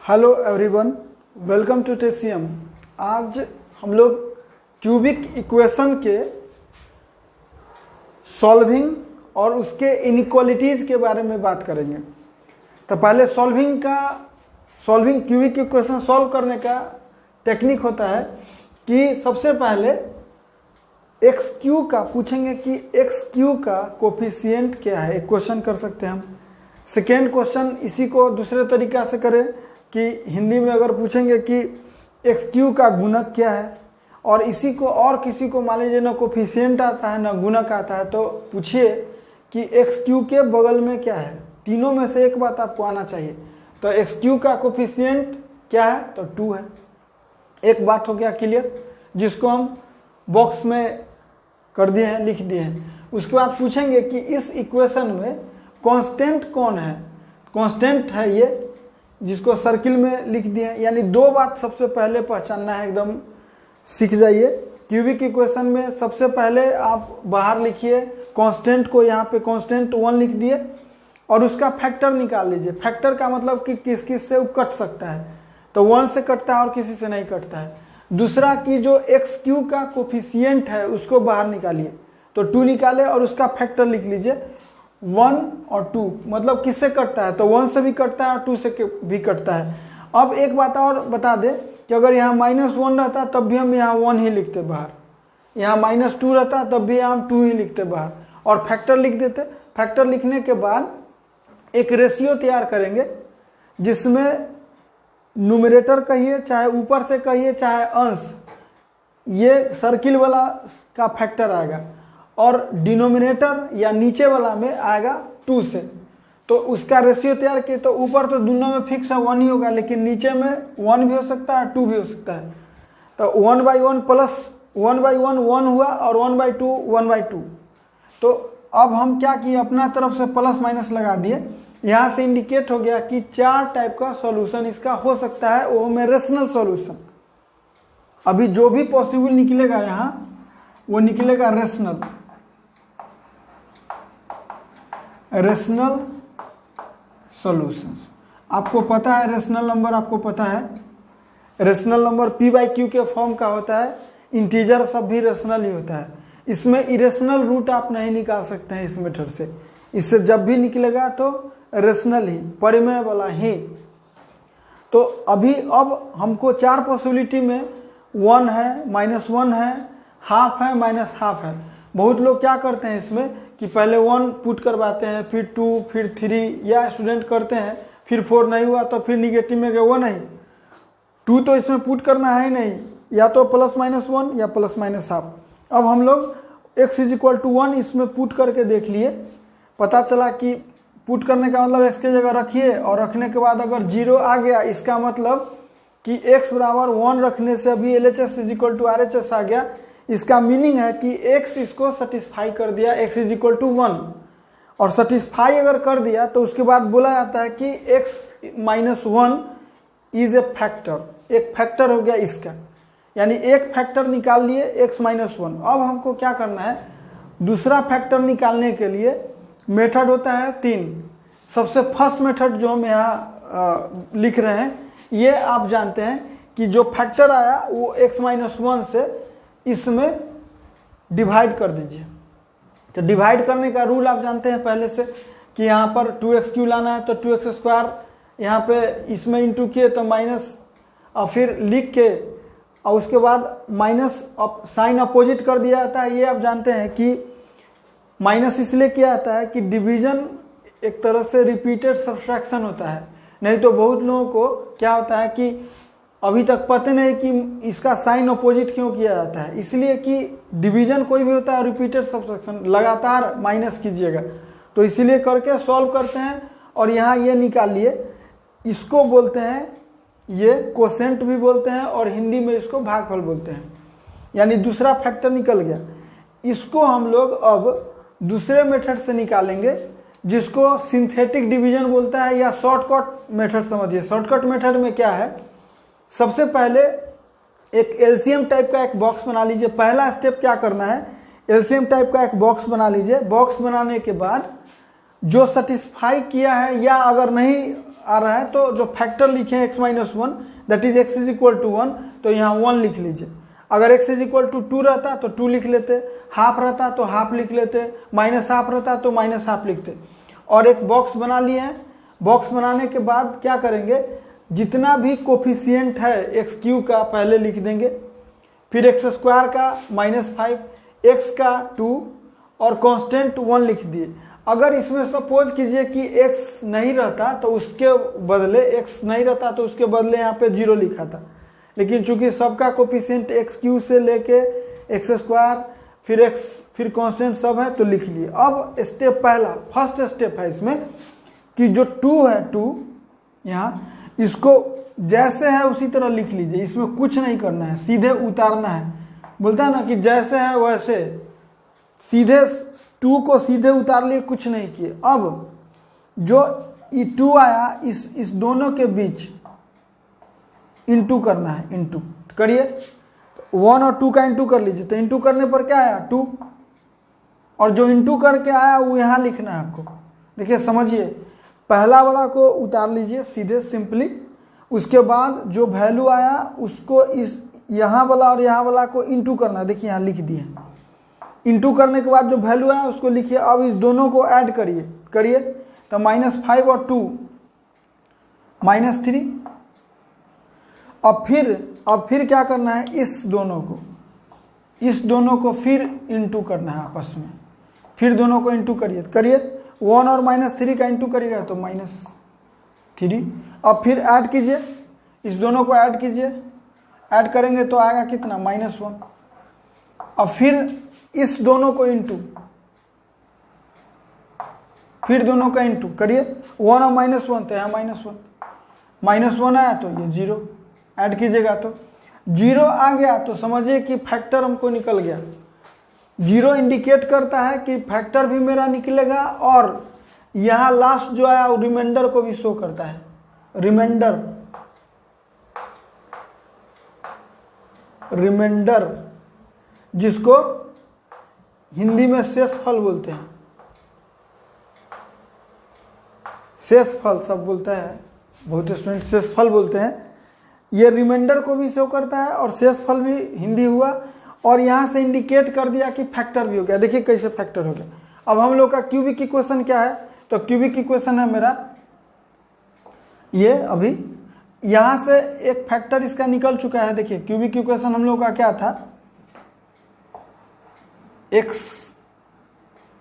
Hello everyone, welcome to Tesium. आज हम लोग क्यूबिक इक्वेशन के सॉल्विंग और उसके इनइक्वालिटीज़ के बारे में बात करेंगे। तो पहले सॉल्विंग क्यूबिक इक्वेशन सॉल्व करने का टेक्निक होता है कि सबसे पहले एक्स क्यू का पूछेंगे कि एक्स क्यू का कोफिशिएंट क्या है, एक क्वेश्चन कर सकते हैं हम। सेकेंड क्वेश्चन इसी को दूसरे तरीका से करें कि हिंदी में अगर पूछेंगे कि एक्स क्यू का गुणक क्या है, और इसी को और किसी को मान लीजिए ना कोफिशिएंट आता है ना गुणक आता है, तो पूछिए कि एक्स क्यू के बगल में क्या है। तीनों में से एक बात आपको आना चाहिए। तो एक्स क्यू का कोफिशिएंट क्या है, तो 2 है। एक बात हो गया क्लियर, जिसको हम बॉक्स में कर दिए हैं, लिख दिए हैं। उसके बाद पूछेंगे कि इस इक्वेशन में कांस्टेंट कौन है। कांस्टेंट है ये, जिसको सर्किल में लिख दिए हैं। यानी दो बात सबसे पहले पहचानना है, एकदम सीख जाइए। क्यूबिक इक्वेशन में सबसे पहले आप बाहर लिखिए कांस्टेंट को, यहाँ पे कांस्टेंट 1 लिख दिए और उसका फैक्टर निकाल लीजिए। फैक्टर का मतलब कि किस किस से वो कट सकता है, तो 1 से कटता है और किसी से नहीं कटता है। दूसरा कि जो एक्स क्यू का कोफिशिएंट है उसको बाहर निकालिए, तो 2 निकाले और उसका फैक्टर लिख लीजिए 1 और 2, मतलब किससे कटता है, तो 1 से भी कटता है और 2 से भी कटता है। अब एक बात और बता दें कि अगर यहाँ -1 रहता तब भी हम यहाँ 1 ही लिखते बाहर, यहाँ -2 रहता तब भी हम 2 ही लिखते बाहर और फैक्टर लिख देते। फैक्टर लिखने के बाद एक रेशियो तैयार करेंगे जिसमें न्यूमरेटर कहिए चाहे ऊपर से कहिए चाहे अंश, ये सर्किल वाला का फैक्टर आएगा और डिनोमिनेटर या नीचे वाला में आएगा 2 से। तो उसका रेशियो तैयार किए, तो ऊपर तो दोनों में फिक्स है 1 ही होगा, लेकिन नीचे में 1 भी हो सकता है 2 भी हो सकता है। तो 1/1 प्लस 1/1 1 हुआ और 1/2 1/2। तो अब हम क्या किए, अपना तरफ से प्लस माइनस लगा दिए। यहाँ से इंडिकेट हो गया कि 4 टाइप का सॉल्यूशन इसका हो सकता है, वो में रेशनल सॉल्यूशन। अभी जो भी पॉसिबल निकलेगा यहाँ वो निकलेगा रेशनल सॉल्यूशंस। आपको पता है रेशनल नंबर, आपको पता है रेशनल नंबर p/q के फॉर्म का होता है। इंटीजर सब भी रेशनल ही होता है। इसमें इरेशनल रूट आप नहीं निकाल सकते हैं इस मेथड से। इससे जब भी निकलेगा तो रेशनल ही, परिमेय वाला ही। तो अभी अब हमको 4 पॉसिबिलिटी में 1 है, -1 है, हाफ है, -हाफ है। बहुत लोग क्या करते हैं इसमें कि पहले 1 पुट करवाते हैं, फिर 2, फिर 3, या स्टूडेंट करते हैं फिर 4 नहीं हुआ तो फिर निगेटिव में गए। वो नहीं, 2 तो इसमें पुट करना है ही नहीं, या तो +-1 या +-हाफ। अब हम लोग x = 1 इसमें पुट करके देख लिए। पता चला कि पुट करने का मतलब x की जगह रखिए और रखने के बाद अगर 0 आ गया, इसका मतलब कि x = 1 रखने से अभी LHS = RHS आ गया। इसका मीनिंग है कि x इसको सेटिस्फाई कर दिया, x = 1। और सेटिस्फाई अगर कर दिया तो उसके बाद बोला जाता है कि x-1 इज ए फैक्टर, एक फैक्टर हो गया इसका। यानी एक फैक्टर निकाल लिए x-1। अब हमको क्या करना है, दूसरा फैक्टर निकालने के लिए मेथड होता है 3। सबसे फर्स्ट मेथड जो हम यहाँ लिख रहे हैं, ये आप जानते हैं कि जो फैक्टर आया वो x-1 से इसमें डिवाइड कर दीजिए। तो डिवाइड करने का रूल आप जानते हैं पहले से कि यहाँ पर 2x³ लाना है तो 2x² यहाँ पे इसमें इंटू किए तो माइनस, और फिर लिख के और उसके बाद माइनस साइन अपोजिट कर दिया जाता है। ये आप जानते हैं कि माइनस इसलिए किया जाता है कि डिवीजन एक तरह से रिपीटेड सब्सट्रैक्शन होता है। नहीं तो बहुत लोगों को क्या होता है कि अभी तक पता नहीं कि इसका साइन अपोजिट क्यों किया जाता है। इसलिए कि डिवीजन कोई भी होता है रिपीटेड सब्सट्रैक्शन, लगातार माइनस कीजिएगा, तो इसीलिए करके सॉल्व करते हैं। और यहाँ ये निकाल लिए, इसको बोलते हैं, ये कोसेंट भी बोलते हैं और हिंदी में इसको भागफल बोलते हैं। यानी दूसरा फैक्टर निकल गया। इसको हम लोग अब दूसरे मेथड से निकालेंगे जिसको सिंथेटिक डिवीजन बोलता है, या शॉर्टकट मेथड समझिए। शॉर्टकट मेथड में क्या है, सबसे पहले एक एलसीएम टाइप का एक बॉक्स बना लीजिए। पहला स्टेप क्या करना है, एलसीएम टाइप का एक बॉक्स बना लीजिए। बॉक्स बनाने के बाद जो सेटिस्फाई किया है, या अगर नहीं आ रहा है तो जो फैक्टर लिखे हैं x minus one that is x is equal to 1, तो यहाँ 1 लिख लीजिए। अगर x इज इक्वल टू 2 रहता तो 2 लिख लेते, हाफ रहता तो हाफ लिख लेते, माइनस हाफ रहता तो माइनस हाफ लिखते। और एक बॉक्स बना लिए हैं। बॉक्स बनाने के बाद क्या करेंगे, जितना भी कोफिशिएंट है एक्स क्यू का पहले लिख देंगे, फिर एक्स स्क्वायर का -5, एक्स का 2 और कांस्टेंट 1 लिख दिए। अगर इसमें सपोज कीजिए कि x नहीं रहता तो उसके बदले x नहीं रहता तो उसके बदले यहाँ पे 0 लिखा था, लेकिन चूंकि सबका कोफिशिएंट एक्स क्यू से लेके एक्स स्क्वायर फिर x फिर कांस्टेंट सब है तो लिख लिए। अब स्टेप पहला फर्स्ट स्टेप है इसमें कि जो 2 है 2 यहाँ, इसको जैसे है उसी तरह लिख लीजिए, इसमें कुछ नहीं करना है, सीधे उतारना है। बोलता है ना कि जैसे है वैसे, सीधे 2 को सीधे उतार लिए, कुछ नहीं किए। अब जो 2 आया इस दोनों के बीच इंटू करना है, इंटू करिए। 1 और 2 का इंटू कर लीजिए, तो इंटू करने पर क्या आया 2, और जो इंटू करके आया वो यहाँ लिखना है आपको। देखिए समझिए, पहला वाला को उतार लीजिए सीधे सिंपली, उसके बाद जो वैल्यू आया उसको इस यहाँ वाला और यहाँ वाला को इंटू करना है। देखिए यहाँ लिख दिए, इंटू करने के बाद जो वैल्यू आया उसको लिखिए। अब इस दोनों को ऐड करिए तो -5 और 2 -3। अब फिर क्या करना है, इस दोनों को फिर इंटू करना है आपस में, फिर दोनों को इंटू करिए। 1 और -3 का इंटू करिएगा तो -3। अब फिर ऐड कीजिए, इस दोनों को ऐड कीजिए, ऐड करेंगे तो आएगा कितना -1। अब फिर इस दोनों को इंटू, फिर दोनों का इंटू करिए। 1 और -1 तो यहाँ -1 आया तो ये 0 ऐड कीजिएगा तो 0 आ गया, तो समझिए कि फैक्टर हमको निकल गया। 0 इंडिकेट करता है कि फैक्टर भी मेरा निकलेगा, और यहाँ लास्ट जो आया वो रिमाइंडर को भी शो करता है। रिमाइंडर जिसको हिंदी में शेषफल बोलते हैं, शेषफल सब बोलता है, बहुत स्टूडेंट शेषफल बोलते हैं। ये रिमाइंडर को भी शो करता है और शेषफल भी हिंदी हुआ, और यहाँ से इंडिकेट कर दिया कि फैक्टर भी हो गया। देखिए कैसे फैक्टर हो गया। अब हम लोग का क्यूबिक इक्वेशन क्या है, तो क्यूबिक इक्वेशन है मेरा ये, अभी यहाँ से एक फैक्टर इसका निकल चुका है। देखिए क्यूबिक इक्वेशन हम लोग का क्या था, x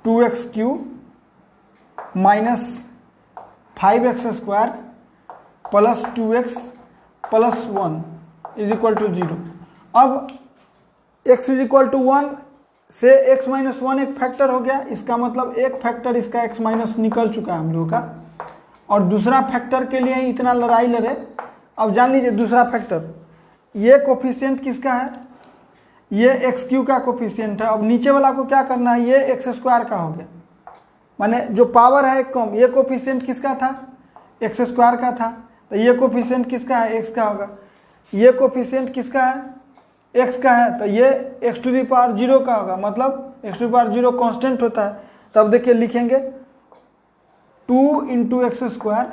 2x cube -5x² plus 2x plus 1 is equal to 0। अब x इज इक्वल टू 1 से x माइनस 1 एक फैक्टर हो गया, इसका मतलब एक फैक्टर इसका x माइनस निकल चुका है हम लोग का, और दूसरा फैक्टर के लिए इतना लड़ाई लड़े। अब जान लीजिए दूसरा फैक्टर, ये कोफिशिएंट किसका है, ये एक्स क्यू का कोफिशिएंट है। अब नीचे वाला को क्या करना है, ये एक्स स्क्वायर का हो गया, माने जो पावर है एक कम। ये कोफिशिएंट किसका था, एक्स स्क्वायर का था, तो ये कोफिशिएंट किसका है, एक्स का होगा। ये कोफिशिएंट किसका है, एक्स का है, तो ये x⁴ का होगा, मतलब x⁴ कांस्टेंट होता है। तब देखिए लिखेंगे 2 × x²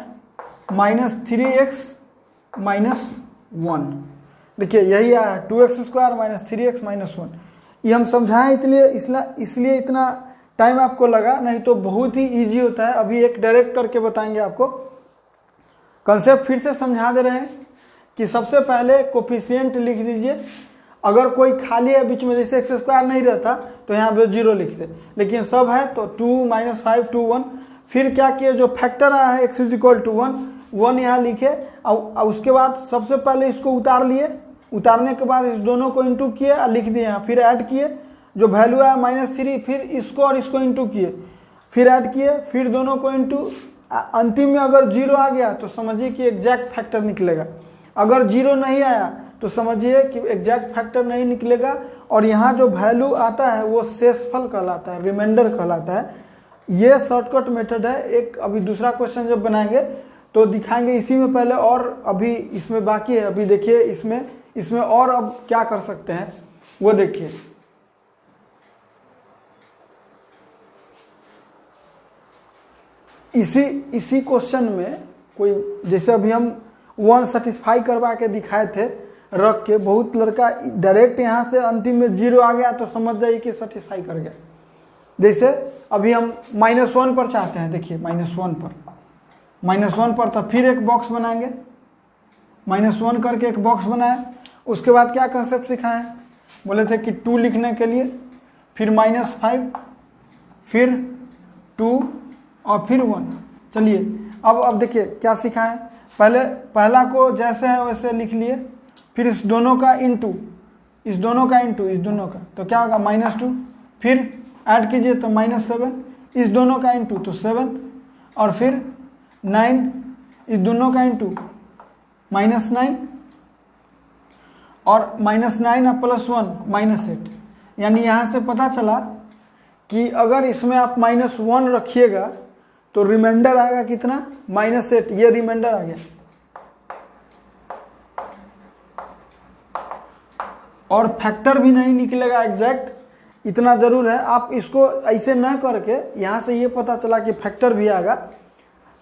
-3x -1। देखिए यही आया 2x² -3x -1। ये हम समझाएं इसलिए इतना टाइम आपको लगा, नहीं तो बहुत ही इजी होता है। अभी एक डायरेक्ट करके बताएंगे आपको। कंसेप्ट फिर से समझा दे रहे हैं कि सबसे पहले कोफिशिएंट लिख दीजिए। अगर कोई खाली है बीच में, जैसे x² नहीं रहता तो यहाँ पे 0 लिख दे, लेकिन सब है तो 2 -5 2 1। फिर क्या किए, जो फैक्टर आया है x = 1 यहाँ लिखे, और उसके बाद सबसे पहले इसको उतार लिए। उतारने के बाद इस दोनों को इंटू किए और लिख दिए यहाँ, फिर ऐड किए, जो वैल्यू आया -3, फिर इसको और इसको इंटू किए, फिर ऐड किए, फिर दोनों को इंटू। अंतिम में अगर 0 आ गया तो समझिए कि एग्जैक्ट फैक्टर निकलेगा। अगर 0 नहीं आया तो समझिए कि एग्जैक्ट फैक्टर नहीं निकलेगा, और यहाँ जो वैल्यू आता है वो शेषफल कहलाता है, रिमाइंडर कहलाता है। ये शॉर्टकट मेथड है। एक अभी दूसरा क्वेश्चन जब बनाएंगे तो दिखाएंगे इसी में पहले, और अभी इसमें बाकी है। अभी देखिए इसमें और अब क्या कर सकते हैं वो देखिए। इसी क्वेश्चन में कोई जैसे अभी हम 1 सेटिस्फाई करवा के दिखाए थे रख के, बहुत लड़का डायरेक्ट यहाँ से अंतिम में 0 आ गया तो समझ जाइए कि सेटिस्फाई कर गया। जैसे अभी हम -1 पर चाहते हैं, देखिए -1 पर तो फिर एक बॉक्स बनाएंगे, -1 करके एक बॉक्स बनाया। उसके बाद क्या कंसेप्ट सिखाएं, बोले थे कि 2 लिखने के लिए फिर -5 फिर 2 और फिर 1। चलिए अब देखिए क्या सिखाएं। पहला को जैसे है वैसे लिख लिए, फिर इस दोनों का इंटू, इस दोनों का, तो क्या होगा -2, फिर ऐड कीजिए तो -7, इस दोनों का इंटू तो 7, और फिर 9, इस दोनों का इंटू -9, और -9 और +1 -8। यानी यहाँ से पता चला कि अगर इसमें आप -1 रखिएगा तो रिमाइंडर आएगा कितना, -8। ये रिमाइंडर आ गया। और फैक्टर भी नहीं निकलेगा एग्जैक्ट, इतना जरूर है। आप इसको ऐसे ना करके यहाँ से ये पता चला कि फैक्टर भी आएगा,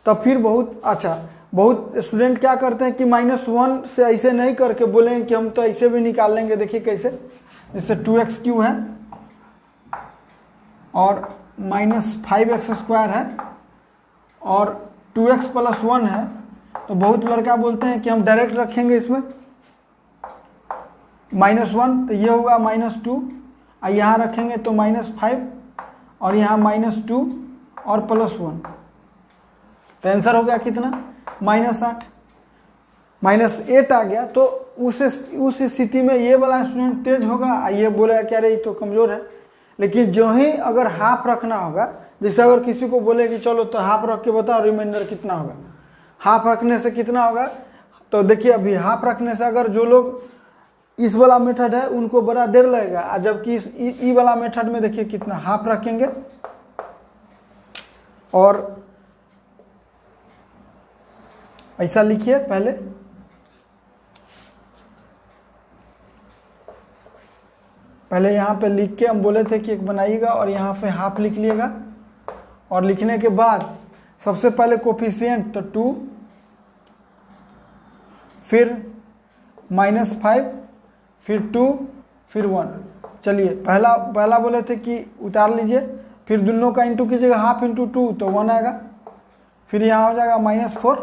तब फिर बहुत अच्छा। बहुत स्टूडेंट क्या करते हैं कि -1 से ऐसे नहीं करके बोलेंगे कि हम तो ऐसे भी निकाल लेंगे। देखिए कैसे, जैसे 2x³ है और -5x² है और 2x + 1 है, तो बहुत लड़का बोलते हैं कि हम डायरेक्ट रखेंगे इसमें -1, तो ये होगा -2, और यहाँ रखेंगे तो -5 और यहाँ -2 और +1, तो आंसर हो गया कितना, -8। -8 आ गया। तो उस स्थिति में ये वाला स्टूडेंट तेज होगा, ये बोलेगा क्या रे ये तो कमज़ोर है। लेकिन जो ही अगर हाफ रखना होगा, जैसे अगर किसी को बोले कि चलो तो हाफ रख के बताओ रिमाइंडर कितना होगा, हाफ रखने से कितना होगा, तो देखिए अभी हाफ रखने से अगर जो लोग इस वाला मेथड है उनको बड़ा देर लगेगा, और जबकि इस ई वाला मेथड में देखिए कितना हाफ रखेंगे। और ऐसा लिखिए, पहले यहाँ पे लिख के हम बोले थे कि एक बनाइएगा और यहाँ पे हाफ लिख लिएगा। और लिखने के बाद सबसे पहले कोफिशिएंट तो 2, फिर -5, फिर 2, फिर 1। चलिए पहला बोले थे कि उतार लीजिए, फिर दोनों का इंटू कीजिएगा, हाफ इंटू 2 तो 1 आएगा। फिर यहाँ हो जाएगा -4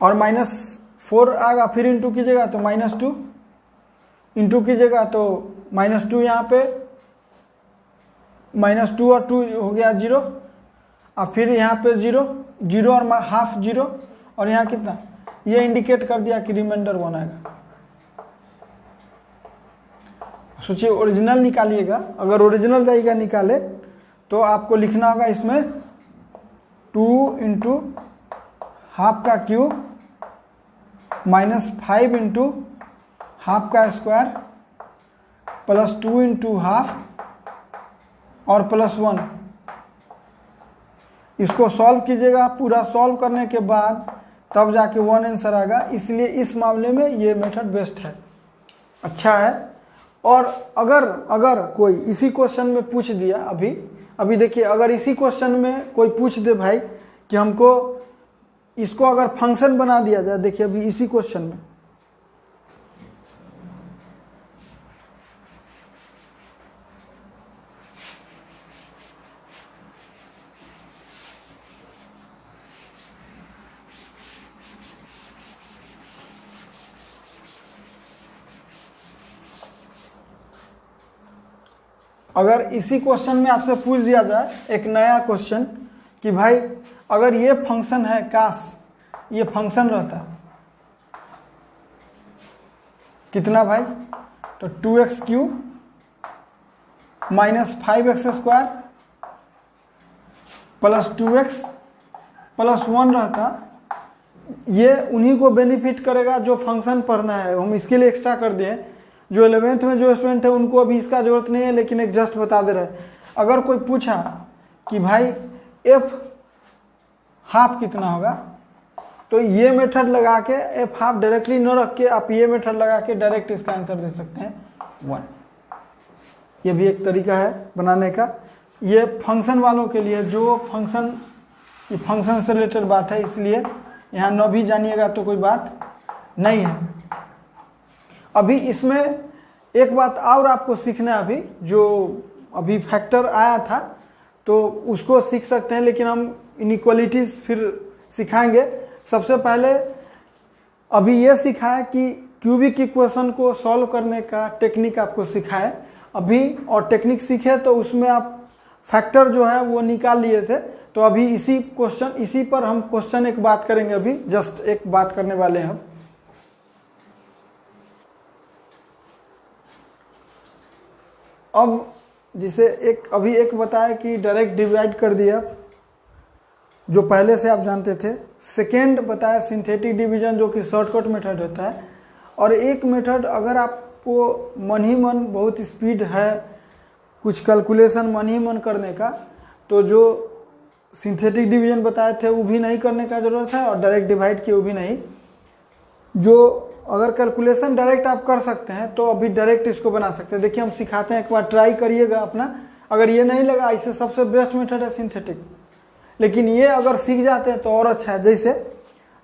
और -4 आएगा, फिर इंटू कीजिएगा तो -2, इंटू कीजिएगा तो -2, यहाँ पे -2 और 2 हो गया 0, और फिर यहाँ पे 0 और हाफ 0, और यहाँ कितना, ये इंडिकेट कर दिया कि रिमाइंडर 1 आएगा। सोचिए ओरिजिनल निकालिएगा, अगर ओरिजिनल जाएगा निकाले तो आपको लिखना होगा इसमें 2 इंटू हाफ का क्यूब -5 इंटू हाफ का स्क्वायर +2 इंटू हाफ और +1। इसको सॉल्व कीजिएगा, पूरा सॉल्व करने के बाद तब जाके 1 आंसर आएगा। इसलिए इस मामले में ये मेथड बेस्ट है, अच्छा है। और अगर कोई इसी क्वेश्चन में पूछ दिया, अभी देखिए, अगर इसी क्वेश्चन में कोई पूछ दे भाई कि हमको इसको अगर फंक्शन बना दिया जाए, देखिए अभी इसी क्वेश्चन में अगर इसी क्वेश्चन में आपसे पूछ दिया जाए एक नया क्वेश्चन कि भाई अगर ये फंक्शन है, काश ये फंक्शन रहता कितना भाई, तो 2x³ -5x² +2x +1 रहता। ये उन्हीं को बेनिफिट करेगा जो फंक्शन पढ़ना है, हम इसके लिए एक्स्ट्रा कर दिए। जो 11th में जो स्टूडेंट है उनको अभी इसका जरूरत नहीं है, लेकिन एक जस्ट बता दे रहे हैं। अगर कोई पूछा कि भाई f हाफ कितना होगा, तो ये मेथड लगा के f हाफ डायरेक्टली न रख के आप ये मेथड लगा के डायरेक्ट इसका आंसर दे सकते हैं 1। ये भी एक तरीका है बनाने का। ये फंक्शन वालों के लिए जो फंक्शन ये फंक्शन से रिलेटेड बात है, इसलिए यहाँ न भी जानिएगा तो कोई बात नहीं है। अभी इसमें एक बात और आपको सीखना है, अभी जो अभी फैक्टर आया था तो उसको सीख सकते हैं, लेकिन हम इनइक्वालिटीज फिर सिखाएंगे। सबसे पहले अभी ये सीखा है कि क्यूबिक इक्वेशन को सॉल्व करने का टेक्निक आपको सिखा है अभी, और टेक्निक सीखे तो उसमें आप फैक्टर जो है वो निकाल लिए थे। तो अभी इसी पर हम क्वेश्चन एक बात करेंगे, अभी जस्ट एक बात करने वाले हैं हम। अब जिसे अभी एक बताया कि डायरेक्ट डिवाइड कर दिया, जो पहले से आप जानते थे। सेकेंड बताया सिंथेटिक डिवीजन, जो कि शॉर्टकट मेथड होता है। और एक मेथड अगर आपको मन ही मन बहुत स्पीड है, कुछ कैलकुलेशन मन ही मन करने का, तो जो सिंथेटिक डिवीजन बताए थे वो भी नहीं करने का ज़रूरत है, और डायरेक्ट डिवाइड की वो भी नहीं। जो अगर कैलकुलेशन डायरेक्ट आप कर सकते हैं तो अभी डायरेक्ट इसको बना सकते हैं। देखिए हम सिखाते हैं, एक बार ट्राई करिएगा अपना। अगर ये नहीं लगा, इसे सबसे बेस्ट मेथड है सिंथेटिक, लेकिन ये अगर सीख जाते हैं तो और अच्छा है। जैसे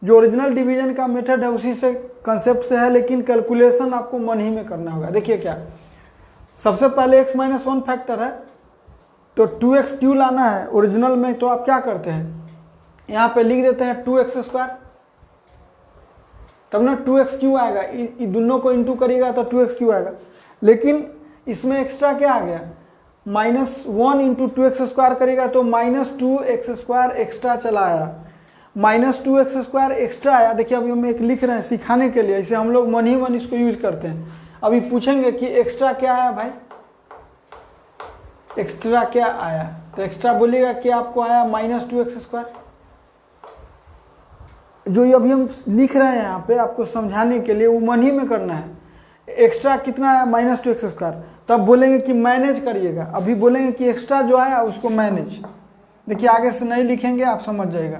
जो ओरिजिनल डिवीजन का मेथड है उसी से कंसेप्ट से है, लेकिन कैलकुलेशन आपको मन ही में करना होगा। देखिए क्या, सबसे पहले x-1 फैक्टर है, तो 2x क्यों लाना है ओरिजिनल में, तो आप क्या करते हैं, यहाँ पे लिख देते हैं 2x², तब ना 2x क्यों आएगा, इन दोनों को इंटू करिएगा तो 2x क्यों आएगा। लेकिन इसमें एक्स्ट्रा क्या आ गया, -1 इंटू 2x² करेगा तो -2x² एक्स्ट्रा चला आया, -2x² एक्स्ट्रा आया। देखिए अभी हम एक लिख रहे हैं सिखाने के लिए, इसे हम लोग मन ही मन इसको यूज करते हैं। अभी पूछेंगे कि एक्स्ट्रा क्या आया भाई, एक्स्ट्रा क्या आया, तो एक्स्ट्रा बोलिएगा कि आपको आया -2x²। जो ये अभी हम लिख रहे हैं यहाँ पे आपको समझाने के लिए, वो मन ही में करना है। एक्स्ट्रा कितना आया, -2x², तब बोलेंगे कि मैनेज करिएगा। अभी बोलेंगे कि एक्स्ट्रा जो आया उसको मैनेज। देखिए आगे से नहीं लिखेंगे, आप समझ जाएगा।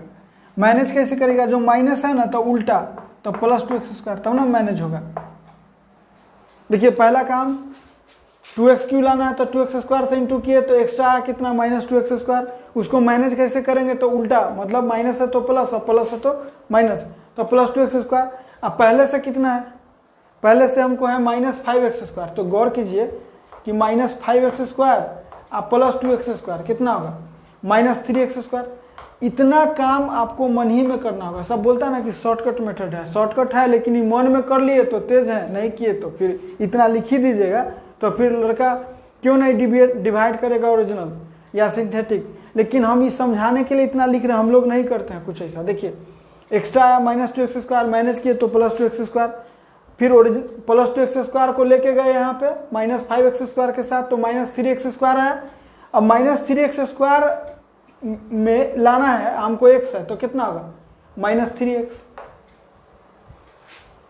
मैनेज कैसे करेगा, जो माइनस है ना तो उल्टा, तो +2x², तब ना मैनेज होगा। देखिए पहला काम 2x क्यों लाना है, तो 2x² से इंटू किए तो एक्स्ट्रा आया कितना, -2x²। उसको मैनेज कैसे करेंगे, तो उल्टा, मतलब माइनस है तो प्लस, और प्लस है तो माइनस, तो +2x²। अब पहले से कितना है, पहले से हमको है -5x², तो गौर कीजिए कि -5x² और +2x² कितना होगा, -3x²। इतना काम आपको मन ही में करना होगा। सब बोलता है ना कि शॉर्टकट मेथड है, शॉर्टकट है, लेकिन ये मन में कर लिए तो तेज है, नहीं किए तो फिर इतना लिख ही दीजिएगा, तो फिर लड़का क्यों नहीं डिवाइड करेगा ओरिजिनल या सिंथेटिक। लेकिन हम ये समझाने के लिए इतना लिख रहे हैं, हम लोग नहीं करते हैं कुछ ऐसा। देखिए एक्स्ट्रा आया -2x², मैनेज किए तो +2x², फिर +2x² को लेके गए यहाँ पे -5x² के साथ, तो -3x² आया। अब -3x² में लाना है हमको x है, तो कितना होगा, -3x।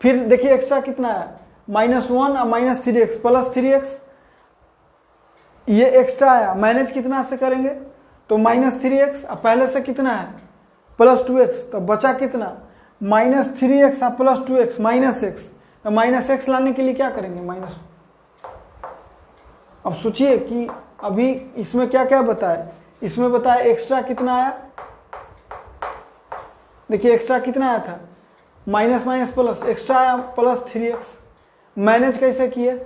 फिर देखिए एक्स्ट्रा कितना है, -1 और -3x, +3x, ये एक्स्ट्रा आया। मैनेज कितना से करेंगे, तो -3x, अब पहले से कितना है, +2x, तो बचा कितना, -3x और +2x, -x। तो -x लाने के लिए क्या करेंगे, माइनस। अब सोचिए कि अभी इसमें क्या क्या बताया, इसमें बताया एक्स्ट्रा कितना आया। देखिए एक्स्ट्रा कितना आया था, माइनस माइनस प्लस, एक्स्ट्रा आया +3x। मैनेज कैसे किए,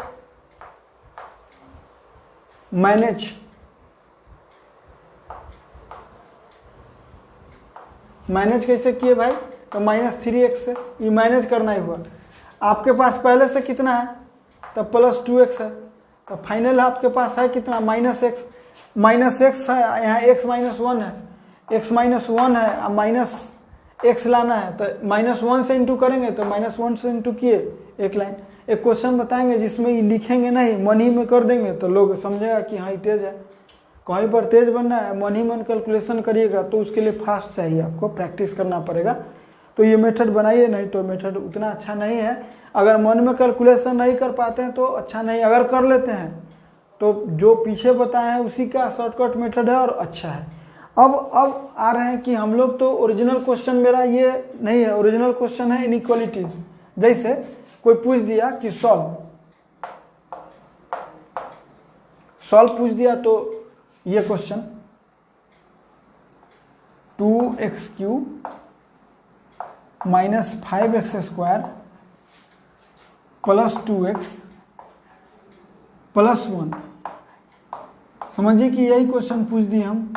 मैनेज कैसे किए भाई, तो -3x से, ये मैनेज करना ही हुआ। आपके पास पहले से कितना है, तो +2x है, तो फाइनल आपके पास है कितना, -x है, यहाँ x -1 है, x -1 है, अब -x लाना है, तो -1 से इंटू करेंगे, तो -1 से इंटू किए, एक लाइन। एक क्वेश्चन बताएंगे जिसमें ये लिखेंगे नहीं, मन ही में कर देंगे, तो लोग समझेगा कि हाँ ये तेज है। कहीं पर तेज बनना है, मन ही मन कैलकुलेशन करिएगा, तो उसके लिए फास्ट चाहिए, आपको प्रैक्टिस करना पड़ेगा। तो ये मेथड बनाइए, नहीं तो मेथड उतना अच्छा नहीं है। अगर मन में कैलकुलेशन नहीं कर पाते हैं तो अच्छा नहीं, अगर कर लेते हैं तो जो पीछे बताए हैं उसी का शॉर्टकट मेथड है और अच्छा है। अब आ रहे हैं कि हम लोग तो ओरिजिनल क्वेश्चन मेरा ये नहीं है, ओरिजिनल क्वेश्चन है इनइक्वालिटीज। जैसे कोई पूछ दिया कि सॉल्व पूछ दिया, तो ये question 2 12x³ minus 5x² plus 2x plus 1। समझिए कि यही क्वेश्चन पूछ दिए हम,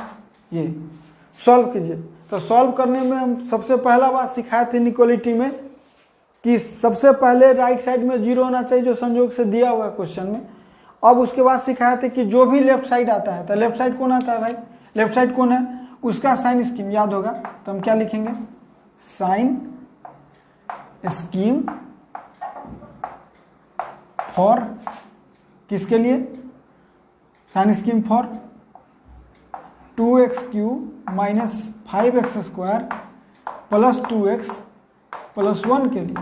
ये सॉल्व कीजिए। तो सॉल्व करने में हम सबसे पहला बात सिखाए थे इनइक्वालिटी में कि सबसे पहले राइट साइड में 0 होना चाहिए, जो संयोग से दिया हुआ है क्वेश्चन में। अब उसके बाद सिखाए थे कि जो भी लेफ्ट साइड आता है, तो लेफ्ट साइड कौन आता है भाई, लेफ्ट साइड कौन है, उसका साइन स्कीम याद होगा। तो हम क्या लिखेंगे, साइन स्कीम फॉर, किसके लिए, sign scheme for 2x³ minus 5x² plus 2x plus 1 के लिए,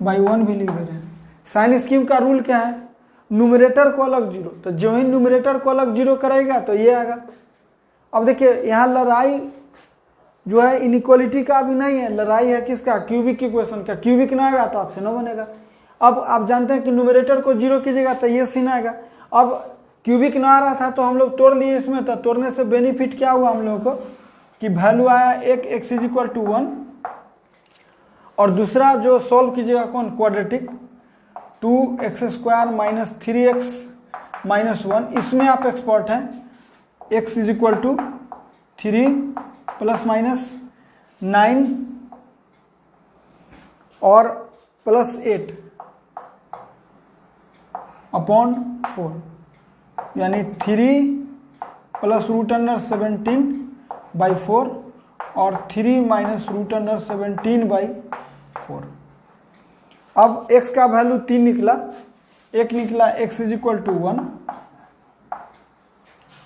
बाई 1 भी लिख दे रहे हैं। साइन स्कीम का रूल क्या है, न्यूमरेटर को अलग 0, तो जो ही न्यूमरेटर को अलग 0 करेगा तो ये आएगा। अब देखिए यहाँ लड़ाई जो है इनइक्वालिटी का भी नहीं है, लड़ाई है किसका, क्यूबिक इक्वेशन का। क्यूबिक ना आएगा तो आपसे ना बनेगा। अब आप जानते हैं कि न्यूमरेटर को 0 कीजिएगा तो ये सीन आएगा। अब क्यूबिक ना आ रहा था तो हम लोग तोड़ लिए इसमें, तो तोड़ने से बेनिफिट क्या हुआ हम लोगों को कि वैल्यू आया एक x = 1, और दूसरा जो सॉल्व कीजिएगा कौन, quadratic 2x² minus 3x minus 1, इसमें आप एक्सपर्ट हैं। x = 3 प्लस माइनस 9 और प्लस 8 अपॉन 4, यानी 3 प्लस √17/4 और 3 माइनस √17/4। अब x का वैल्यू 3 निकला, एक निकला x = 1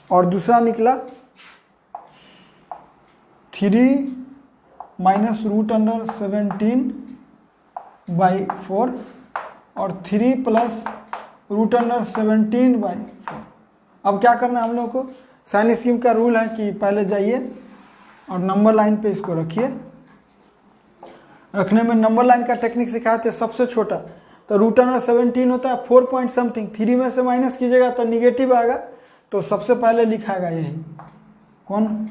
और दूसरा निकला 3 माइनस √17/4 और 3 प्लस √17/4। अब क्या करना है हम लोग को, साइन स्कीम का रूल है कि पहले जाइए और नंबर लाइन पे इसको रखिए। रखने में नंबर लाइन का टेक्निक सिखाए थे, सबसे छोटा तो √17 होता है 4 पॉइंट समथिंग, 3 में से माइनस कीजिएगा तो निगेटिव आएगा, तो सबसे पहले लिखाएगा यही कौन,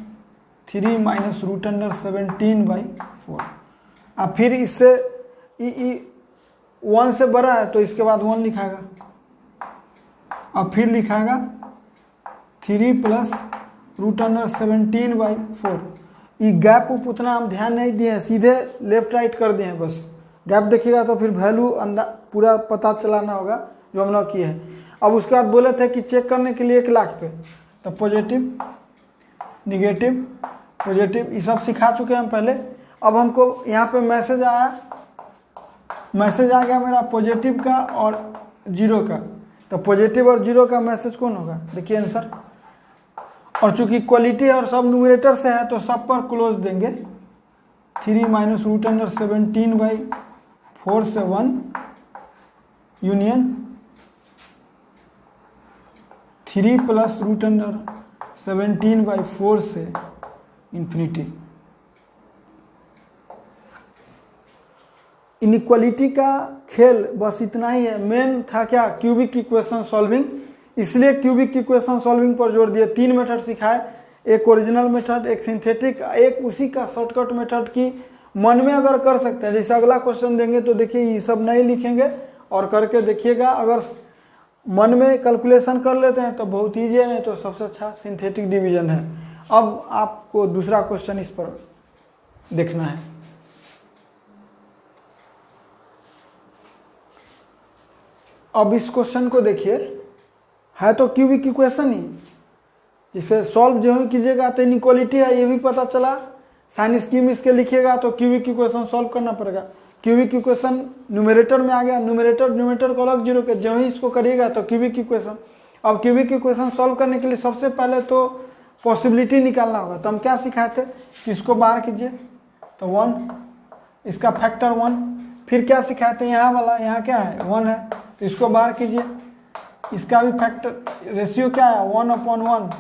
3 माइनस √17/4। अब फिर इससे 1 से बड़ा है तो इसके बाद 1 लिखाएगा, अब फिर लिखाएगा 3 प्लस √17/4। ये गैप उप उतना हम ध्यान नहीं दिए हैं, सीधे लेफ्ट राइट कर दिए हैं बस। गैप देखिएगा तो फिर वैल्यू पूरा पता चलाना होगा जो हम लोग किए हैं। अब उसके बाद बोले थे कि चेक करने के लिए 1 लाख पे, तो पॉजिटिव निगेटिव पॉजिटिव ये सब सिखा चुके हैं हम पहले। अब हमको यहाँ पे मैसेज आया, मैसेज आ गया मेरा पॉजिटिव का और 0 का, तो पॉजिटिव और 0 का मैसेज कौन होगा, देखिए आंसर। और चूंकि क्वालिटी और सब न्यूमरेटर से है तो सब पर क्लोज देंगे, 3 माइनस √17/4 से 1 यूनियन 3 प्लस √17/4 से इन्फिनिटी। इनइक्वालिटी का खेल बस इतना ही है। मेन था क्या, क्यूबिक इक्वेशन सॉल्विंग, इसलिए क्यूबिक इक्वेशन सॉल्विंग पर जोर दिए। 3 मेथड सिखाए, एक ओरिजिनल मेथड, एक सिंथेटिक, एक उसी का शॉर्टकट मेथड की मन में अगर कर सकते हैं। जैसे अगला क्वेश्चन देंगे तो देखिए ये सब नहीं लिखेंगे और करके देखिएगा, अगर मन में कैलकुलेशन कर लेते हैं तो बहुत ईजी है, तो सबसे अच्छा सिंथेटिक डिवीजन है। अब आपको दूसरा क्वेश्चन इस पर देखना है। अब इस क्वेश्चन को देखिए, है तो क्यूबिक इक्वेशन ही, इसे सॉल्व जो ही कीजिएगा तो इनइक्वालिटी है ये भी पता चला। साइन स्कीम इसके लिखिएगा तो क्यूबिक इक्वेशन सॉल्व करना पड़ेगा। क्यूबिक इक्वेशन न्यूमरेटर में आ गया, न्यूमरेटर को अलग 0 के, जो ही इसको करिएगा तो क्यूबिक इक्वेशन। अब क्यूबिक इक्वेशन सॉल्व करने के लिए सबसे पहले तो पॉसिबिलिटी निकालना होगा। तो हम क्या सिखाए थे कि इसको बाहर कीजिए तो 1, इसका फैक्टर 1। फिर क्या सिखाए थे, यहाँ वाला, यहाँ क्या है 1 है तो इसको बाहर कीजिए, इसका भी फैक्टर रेशियो क्या है 1/1,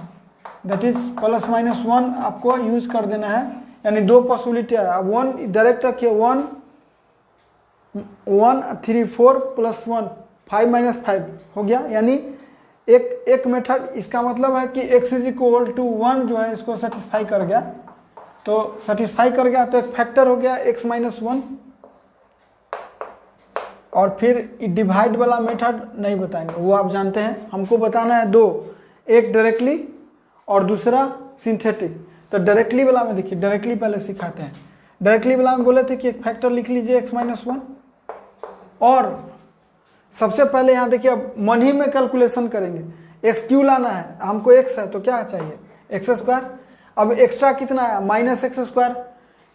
दैट इज प्लस माइनस 1 आपको यूज कर देना है, यानी 2 पॉसिबिलिटी है। अब 1 डायरेक्ट रखिए, 1 3 4 प्लस 1 5 माइनस 5 हो गया, यानी एक मेथड। इसका मतलब है कि x = 1 जो है इसको सेटिस्फाई कर गया। तो सेटिस्फाई कर गया, तो एक फैक्टर हो गया x माइनस 1। और फिर डिवाइड वाला मेथड नहीं बताएंगे, वो आप जानते हैं। हमको बताना है दो, एक डायरेक्टली और दूसरा सिंथेटिक। तो डायरेक्टली वाला में देखिए, डायरेक्टली पहले सिखाते हैं। डायरेक्टली वाला में बोले थे कि एक फैक्टर लिख लीजिए x माइनस 1, और सबसे पहले यहाँ देखिए अब मन ही में कैलकुलेशन करेंगे। एक्स क्यू लाना है, हमको x है तो क्या चाहिए एक्स स्क्वायर। अब एक्स्ट्रा कितना है माइनस एक्स स्क्वायर,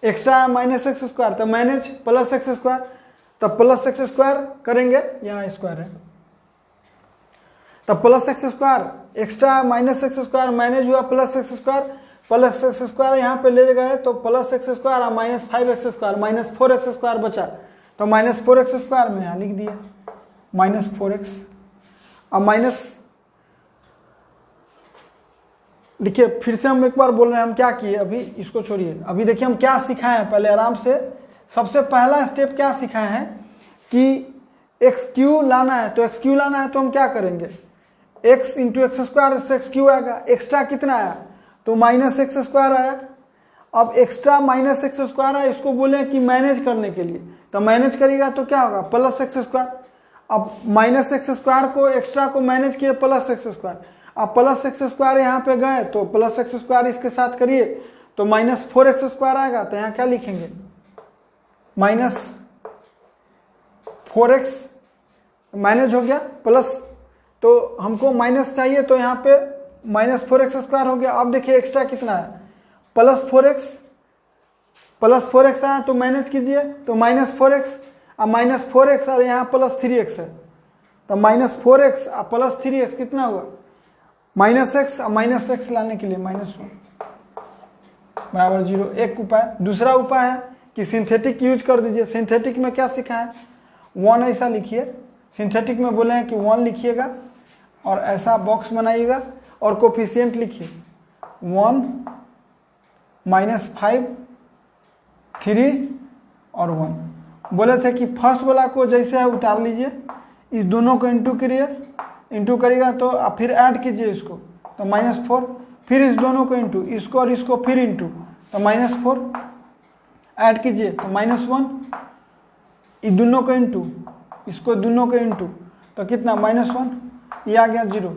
एक्स्ट्रा है माइनस एक्स स्क्वायर, तो मैनेज प्लस एक्स स्क्वायर, तब प्लस एक्स स्क्वायर करेंगे, यहाँ स्क्वायर है तब plus X square, extra minus X square manage हुआ plus X square, plus X square यहाँ पे ले गए तो प्लस एक्स स्क्वायर और minus 5x square, minus 4x square बचा, तो माइनस 4x स्क्वायर में यहाँ लिख दिया माइनस 4x। अब माइनस, देखिए फिर से हम एक बार बोल रहे हैं हम क्या किए, अभी इसको छोड़िए, अभी देखिए हम क्या सिखाए हैं पहले आराम से। सबसे पहला स्टेप क्या सिखाए हैं कि एक्स क्यू लाना है, तो एक्स क्यू लाना है तो हम क्या करेंगे, x इंटू एक्स स्क्वायर से एक्स क्यू आएगा। एक्स्ट्रा कितना आया, तो माइनस एक्स स्क्वायर आया। अब एक्स्ट्रा माइनस एक्स स्क्वायर आया, इसको बोले कि मैनेज करने के लिए, तो मैनेज करिएगा तो क्या होगा प्लस एक्स स्क्वायर। अब माइनस एक्स स्क्वायर को एक्स्ट्रा को मैनेज किए प्लस एक्स स्क्वायर, अब प्लस एक्स स्क्वायर यहाँ पे गए तो प्लस एक्स स्क्वायर इसके साथ करिए तो माइनस 4x स्क्वायर आएगा। तो यहाँ क्या लिखेंगे माइनस 4x, मैनेज हो गया प्लस, तो हमको माइनस चाहिए तो यहाँ पे माइनस 4x स्क्वायर हो गया। अब देखिए एक्स्ट्रा कितना है प्लस 4x आया तो मैनेज कीजिए तो माइनस 4x, अब माइनस 4x और यहाँ प्लस 3x है, तो माइनस 4x और प्लस 3x कितना हुआ माइनस x, और माइनस x लाने के लिए माइनस 1 बराबर 0। एक उपाय। दूसरा उपाय है कि सिंथेटिक यूज कर दीजिए। सिंथेटिक में क्या सीखा है, 1 ऐसा लिखिए, सिंथेटिक में बोले हैं कि 1 लिखिएगा और ऐसा बॉक्स बनाइएगा और कोफिशिएंट लिखिए 1 माइनस 5 3 और 1। बोले थे कि फर्स्ट वाला को जैसे है उतार लीजिए, इस दोनों को इंटू करिए, इंटू करिएगा तो आप फिर ऐड कीजिए इसको तो माइनस 4, फिर इस दोनों को इंटू, इसको और इसको फिर इंटू तो माइनस 4, ऐड कीजिए तो माइनस 1, इस दोनों को इंटू, इसको दोनों को इंटू तो कितना माइनस 1, ये आ गया 0।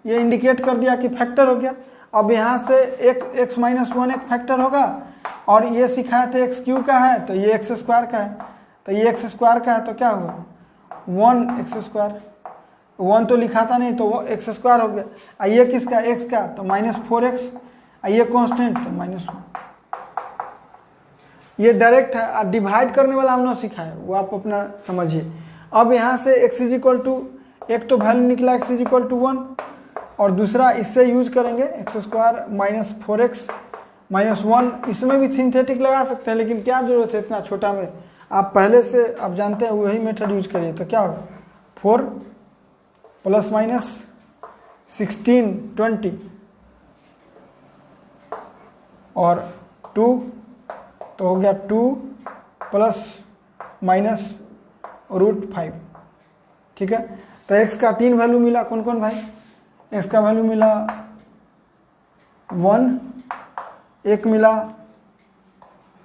ये इंडिकेट कर दिया कि फैक्टर हो गया। अब यहाँ से एक x माइनस 1 एक फैक्टर होगा, और ये सिखाए थे एक्स क्यू का है तो ये एक्स स्क्वायर का है, तो ये एक्स स्क्वायर का है तो क्या हुआ 1 एक्स स्क्वायर, 1 तो लिखा था नहीं तो वो एक्स स्क्वायर हो गया। ये किसका x का, तो माइनस 4x, ये कॉन्स्टेंट तो माइनस 1। ये डायरेक्ट है, डिवाइड करने वाला हमने सीखा है वो आप अपना समझिए। अब यहाँ से x इज इक्वल टू, एक तो वैल्यू निकला x इज इक्वल टू 1, और दूसरा इससे यूज करेंगे x square minus 4x minus 1। इसमें भी सिंथेटिक लगा सकते हैं, लेकिन क्या जरूरत है इतना छोटा में, आप पहले से आप जानते हैं वही मेथड यूज करिए। तो क्या होगा 4 प्लस माइनस 16 20 और 2, तो हो गया 2 प्लस माइनस रूट 5। ठीक है, तो x का 3 वैल्यू मिला, कौन कौन भाई, x का वैल्यू मिला 1, एक मिला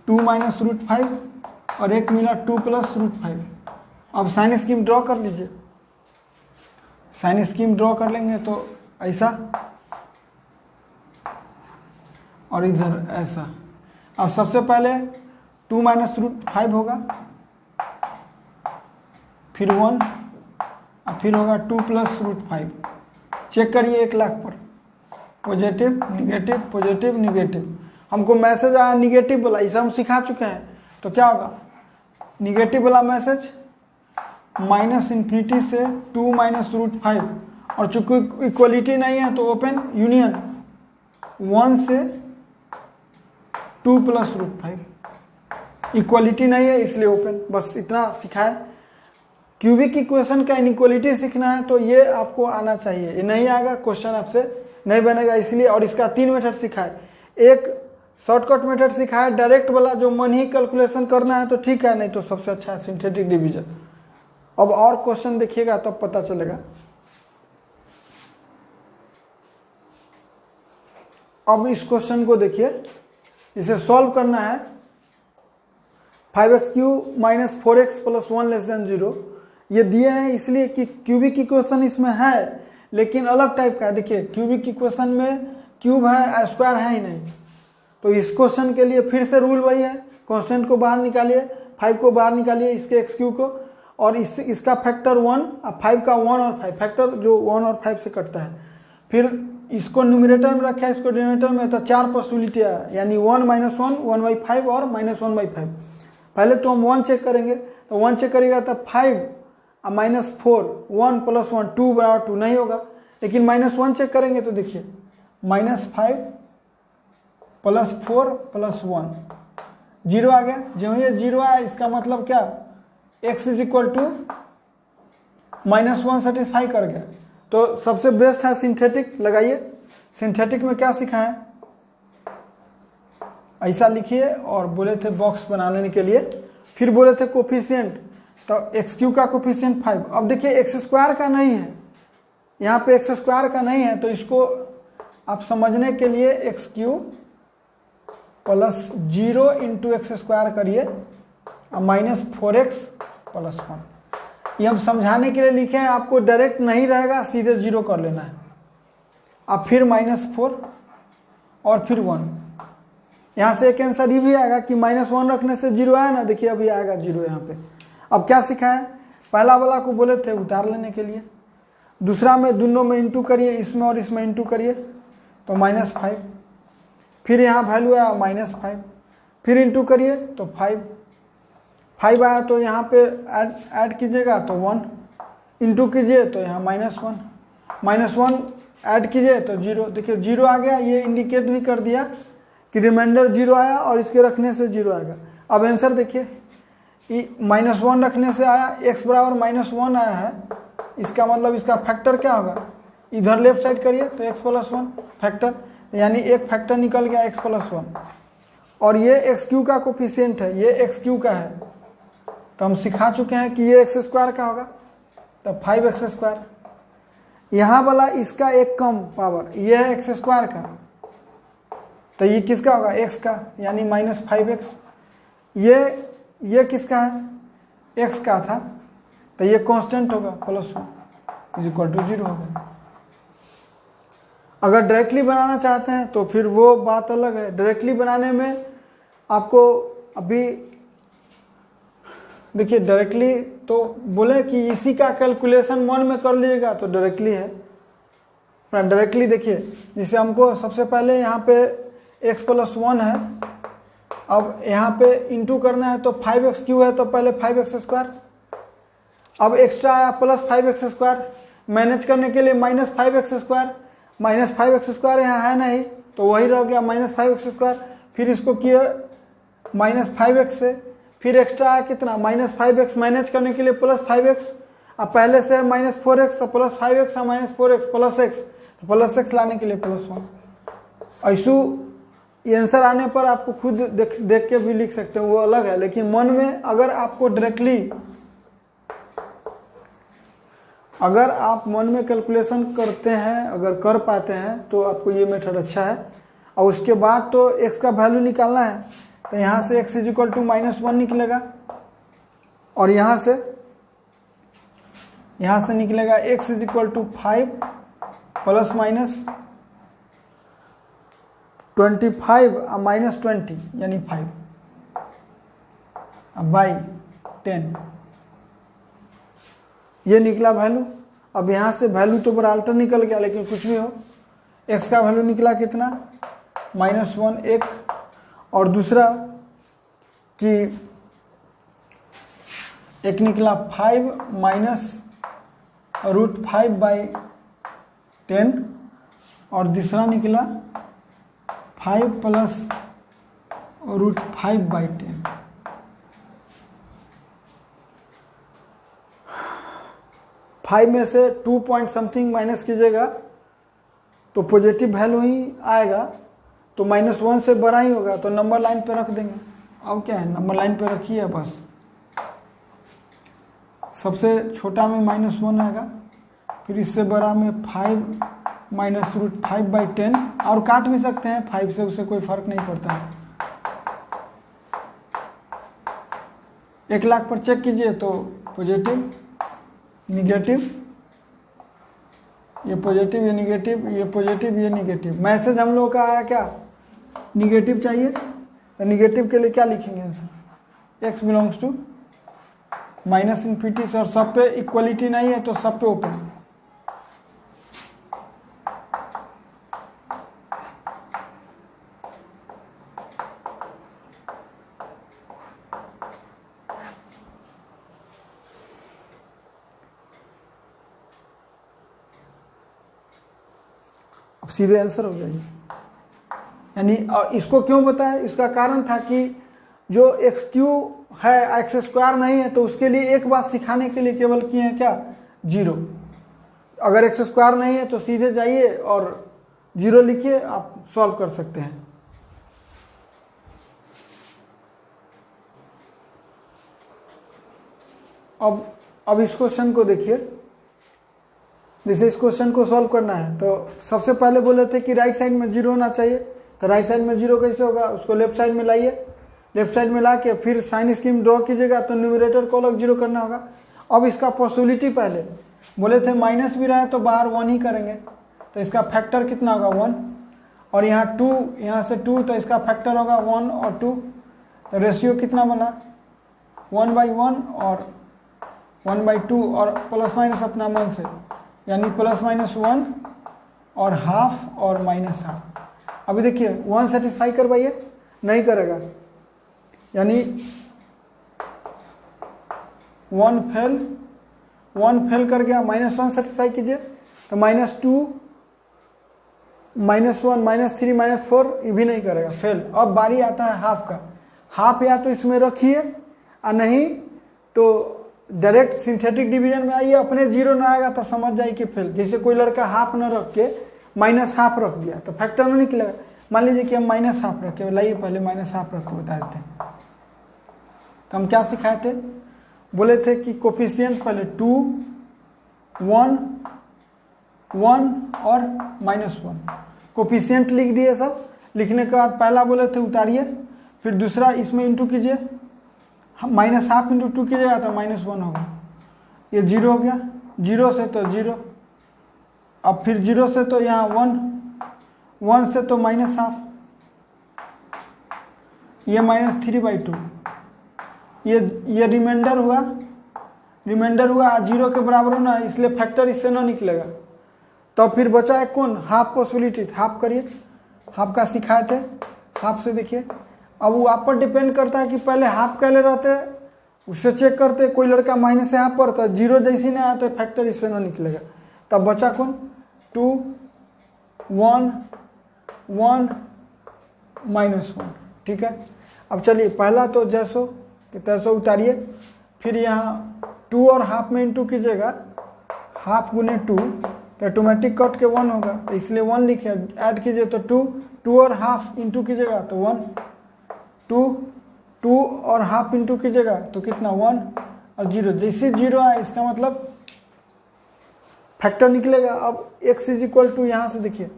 2 माइनस रूट 5 और एक मिला 2 प्लस रूट 5। अब साइन स्कीम ड्रॉ कर लीजिए, साइन स्कीम ड्रॉ कर लेंगे तो ऐसा और इधर ऐसा। अब सबसे पहले 2 माइनस रूट 5 होगा, फिर 1 और फिर होगा 2 प्लस रूट 5। चेक करिए 1 लाख पर, पॉजिटिव निगेटिव पॉजिटिव निगेटिव। हमको मैसेज आया निगेटिव वाला, इसे हम सिखा चुके हैं, तो क्या होगा निगेटिव वाला मैसेज माइनस इन्फिनिटी से 2 माइनस रूट 5, और चूंकि इक्वलिटी नहीं है तो ओपन यूनियन 1 से 2 प्लस रूट 5। इक्वलिटी नहीं है इसलिए ओपन, बस इतना सिखाए। क्यूबिक इक्वेशन का इनइक्वलिटी सीखना है तो ये आपको आना चाहिए, ये नहीं आएगा क्वेश्चन आपसे नहीं बनेगा इसलिए। और इसका 3 मेथड सिखाए, एक शॉर्टकट मेथड सिखाए डायरेक्ट वाला, जो मन ही कैलकुलेशन करना है तो ठीक है, नहीं तो सबसे अच्छा है सिंथेटिक डिवीजन। अब और क्वेश्चन देखिएगा तब तो पता चलेगा। अब इस क्वेश्चन को देखिए, इसे सॉल्व करना है। 5x³ minus 4x plus 1 less than 0 ये दिए हैं इसलिए कि क्यूबिक इक्वेशन इसमें है, लेकिन अलग टाइप का है। देखिए क्यूबिक इक्वेशन में क्यूब है, स्क्वायर है ही नहीं। तो इस क्वेश्चन के लिए फिर से रूल वही है, कांस्टेंट को बाहर निकालिए, 5 को बाहर निकालिए इसके x³ को, और इसका फैक्टर 1, 5 का 1 और 5 फैक्टर जो 1 और 5 से कटता है। फिर इसको न्यूमरेटर में रखा है, इसको डिनोमिनेटर में, तो 4 पॉसिबिलिटी है, यानी 1 - 1 1/5 और -1/5। पहले तो हम 1 चेक करेंगे, तो 1 चेक करेगा तो 5 -4 1 + 1 2 = 2 नहीं होगा। लेकिन -1 चेक करेंगे तो देखिए -5 + 4 + 1 0 आ गया। जो ये 0 आया इसका मतलब क्या, x = -1 सेटिस्फाई कर गया। तो सबसे बेस्ट है सिंथेटिक, लगाइए। सिंथेटिक में क्या सीखा है, ऐसा लिखिए और बोले थे बॉक्स बना लेने के लिए। फिर बोले थे कोफिशिएंट, तो x³ का कोफिशिएंट 5। अब देखिए x² का नहीं है, यहाँ पे x² का नहीं है, तो इसको आप समझने के लिए x³ + 0 × x² करिए और -4x + 1। ये हम समझाने के लिए लिखे हैं, आपको डायरेक्ट नहीं रहेगा, सीधे 0 कर लेना है। अब फिर -4 और फिर 1। यहाँ से एक आंसर ये भी आएगा कि -1 रखने से 0 आया ना, देखिए अभी आएगा 0 यहाँ पे। अब क्या सीखा है, पहला वाला को बोले थे उतार लेने के लिए, दूसरा में दोनों में इंटू करिए, इसमें और इसमें इंटू करिए तो -5। फिर यहाँ वैल्यू आया -5, फिर इंटू करिए तो 5 आया, तो यहाँ पे ऐड कीजिएगा तो 1, इंटू कीजिए तो यहाँ -1 ऐड कीजिए तो 0। देखिए 0 आ गया, ये इंडिकेट भी कर दिया कि रिमाइंडर 0 आया और इसके रखने से 0 आएगा। अब आंसर देखिए, -1 रखने से आया, x = -1 आया है, इसका मतलब इसका फैक्टर क्या होगा, इधर लेफ्ट साइड करिए तो x + 1 फैक्टर, यानी एक फैक्टर निकल गया x + 1। और ये x³ का कोफिशिएंट है, ये x³ का है, तो हम सिखा चुके हैं कि ये x² का होगा, तो 5x²। यहाँ वाला इसका एक कम पावर, ये है x² का, तो ये किसका होगा, x का, यानी -5x। ये किसका है, x का था, तो ये कांस्टेंट होगा, +1 = 0 होगा। अगर डायरेक्टली बनाना चाहते हैं तो फिर वो बात अलग है। डायरेक्टली बनाने में आपको अभी देखिए, डायरेक्टली तो बोले कि इसी का कैलकुलेशन 1 में कर लीजिएगा तो डायरेक्टली है। डायरेक्टली देखिए, जैसे हमको सबसे पहले यहाँ पे x + 1 है, अब यहाँ पे इंटू करना है तो 5x³ है, तो पहले 5x², अब एक्स्ट्रा आया +5x², मैनेज करने के लिए -5x², यहाँ है नहीं तो वही रह गया -5x²। फिर इसको किया -5x से, फिर एक्स्ट्रा आया कितना -5x, मैनेज करने के लिए +5x, अब पहले से है -4x, तो +5x है -4x +x, तो +x लाने के लिए +1। ऐसू ये आंसर आने पर आपको खुद देख के भी लिख सकते हो, वो अलग है। लेकिन मन में अगर आपको डायरेक्टली, अगर आप मन में कैलकुलेशन करते हैं, अगर कर पाते हैं तो आपको ये मेथड अच्छा है। और उसके बाद तो x का वैल्यू निकालना है, तो यहाँ से x = -1 निकलेगा, और यहाँ से निकलेगा x = 5 ± 25 और -20 यानी 5 बाई 10, ये निकला वैल्यू। अब यहाँ से वैल्यू तो बराबर निकल गया, लेकिन कुछ भी हो, x का वैल्यू निकला कितना -1 1, और दूसरा कि एक निकला 5 -√5/10, और दूसरा निकला 5 + √5/10। 5 में से 2 पॉइंट समथिंग माइनस कीजिएगा तो पॉजिटिव वैल्यू ही आएगा, तो -1 से बड़ा ही होगा, तो नंबर लाइन पे रख देंगे। अब क्या है, नंबर लाइन पे रखिए बस। सबसे छोटा में -1 आएगा, फिर इससे बड़ा में 5 - √5/10, और काट भी सकते हैं 5 से, उससे कोई फर्क नहीं पड़ता है। 1 लाख पर चेक कीजिए तो पॉजिटिव, निगेटिव, ये पॉजिटिव, ये निगेटिव, ये पॉजिटिव, ये निगेटिव। मैसेज हम लोग का आया क्या, निगेटिव चाहिए, तो निगेटिव के लिए क्या लिखेंगे answer, x belongs to minus infinity से, और सब पे इक्वलिटी नहीं है तो सब पे ओपन। अब सीधे आंसर हो जाएगी। यानी और इसको क्यों बताया, इसका कारण था कि जो एक्स क्यू है एक्स स्क्वायर नहीं है, तो उसके लिए एक बात सिखाने के लिए केवल किए हैं क्या, 0। अगर एक्स स्क्वायर नहीं है तो सीधे जाइए और 0 लिखिए, आप सॉल्व कर सकते हैं। अब इस क्वेश्चन को देखिए, जैसे इस क्वेश्चन को सॉल्व करना है तो सबसे पहले बोले थे कि राइट साइड में 0 होना चाहिए, तो राइट साइड में 0 कैसे होगा, उसको लेफ्ट साइड में लाइए, लेफ्ट साइड में ला के फिर साइन स्कीम ड्रॉ कीजिएगा तो न्यूमरेटर को अलग 0 करना होगा। अब इसका पॉसिबिलिटी पहले बोले थे माइनस भी रहे तो बाहर 1 ही करेंगे, तो इसका फैक्टर कितना होगा 1, और यहाँ 2, यहाँ से 2, तो इसका फैक्टर होगा 1 और 2, तो रेशियो कितना बना 1/1 और 1/2, और प्लस माइनस अपना मन से, यानी प्लस माइनस 1 और हाफ और माइनस हाफ। अभी देखिए 1 सेटिस्फाई करवाइए, नहीं करेगा, यानी 1 फेल कर गया, -1 सेटिस्फाई कीजिए, तो -2, -1, -3, -4 ये भी नहीं करेगा, फेल। अब बारी आता है हाफ का, हाफ या तो इसमें रखिए और नहीं तो डायरेक्ट सिंथेटिक डिवीजन में आइए, अपने 0 ना आएगा तो समझ जाइए कि फेल। जैसे कोई लड़का हाफ न रख के -1/2 रख दिया तो फैक्टर नहीं निकलेगा। मान लीजिए कि हम -1/2 रखे, लाइए पहले -1/2 रख के बता देते हैं। तो हम क्या सिखाए थे, बोले थे कि कोफिशिएंट पहले 2, 1, 1 और -1, कोफिशिएंट लिख दिए सब। लिखने के बाद पहला बोले थे उतारिए, फिर दूसरा इसमें इंटू कीजिए, -1/2 इंटू 2 कीजिएगा तो -1 होगा, ये 0 हो गया, 0 से तो 0, अब फिर 0 से तो यहाँ 1, 1 से तो -1/2, ये -3/2, ये रिमाइंडर हुआ 0 के बराबर होना, इसलिए फैक्टर इससे ना निकलेगा। तब फिर बचा है कौन, हाफ पॉसिबिलिटी, हाफ करिए, हाफ का सिखाए थे, हाफ से देखिए। अब वो आप पर डिपेंड करता है कि पहले हाफ कैले रहते, उससे चेक करते, कोई लड़का -1/2 पर था, 0 जैसी नहीं आया तो फैक्टर इससे ना निकलेगा। तब बचा कौन, 2, 1, 1, -1, ठीक है। अब चलिए पहला तो जैसो कि तैसो उतारिए, फिर यहाँ 2 और हाफ में इंटू कीजिएगा, हाफ गुने 2 तो ऑटोमेटिक कट के 1 होगा, तो इसलिए 1 लिखे, ऐड कीजिए तो 2 और हाफ इंटू कीजिएगा तो 1, 2 और हाफ इंटू कीजिएगा तो कितना 1 और 0, जैसे 0 आए इसका मतलब फैक्टर निकलेगा। अब x = यहाँ से देखिए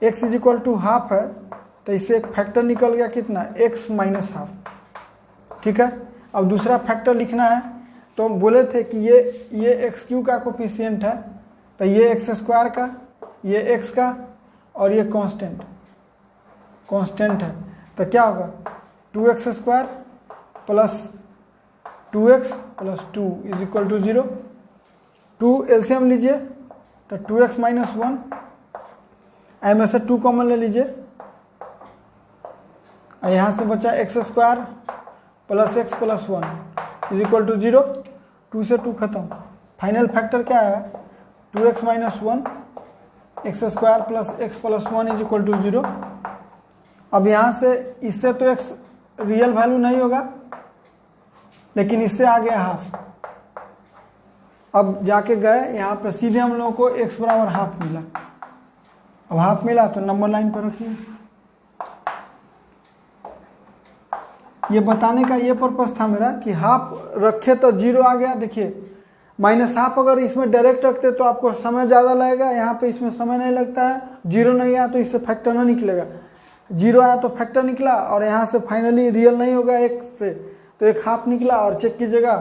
x = हाफ है, तो इससे एक फैक्टर निकल गया कितना, x - ½ ठीक है। अब दूसरा फैक्टर लिखना है, तो हम बोले थे कि ये x³ का कोफिशिएंट है, तो ये x² का, ये x का, और ये कांस्टेंट है, तो क्या होगा 2x² plus 2x plus 2 = 0। 2 LCM लीजिए तो 2x - 1, में से 2 कॉमन ले लीजिए, और यहाँ से बचा x² प्लस x प्लस 1 = 0। 2 से 2 खत्म, फाइनल फैक्टर क्या है 2x - 1, x² plus x plus 1 = 0। अब यहाँ से इससे तो x रियल वैल्यू नहीं होगा, लेकिन इससे आ गया हाफ। अब जाके गए यहाँ पर सीधे हम लोगों को x = हाफ मिला। अब हाफ मिला तो नंबर लाइन पर रखिए। ये बताने का ये पर्पस था मेरा कि हाफ रखे तो 0 आ गया। देखिए -1/2 अगर इसमें डायरेक्ट रखते तो आपको समय ज़्यादा लगेगा, यहाँ पे इसमें समय नहीं लगता है। 0 नहीं आया तो इससे फैक्टर ना निकलेगा, 0 आया तो फैक्टर निकला, और यहाँ से फाइनली रियल नहीं होगा 1 से, तो तो एक हाफ निकला और चेक कीजिएगा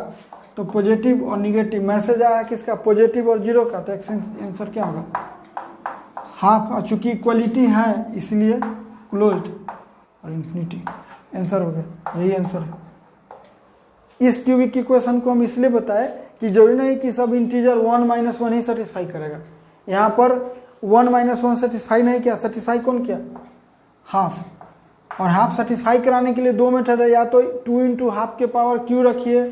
तो पॉजिटिव और निगेटिव मैसेज आया किसका, पॉजिटिव और जीरो का, तो आंसर क्या होगा हाफ। और चूंकि इक्वलिटी है इसलिए क्लोज्ड और इन्फिनिटी, आंसर हो गया, यही आंसर है। इस क्यूबिक इक्वेशन को हम इसलिए बताए कि जरूरी नहीं कि सब इंटीजर 1 - 1 ही सेटिस्फाई करेगा। यहाँ पर 1 - 1 सेटिस्फाई नहीं किया, सेटिस्फाई कौन किया, हाफ। और हाफ सेटिस्फाई कराने के लिए दो मेथड है, या तो 2 × हाफ के पावर क्यू रखिए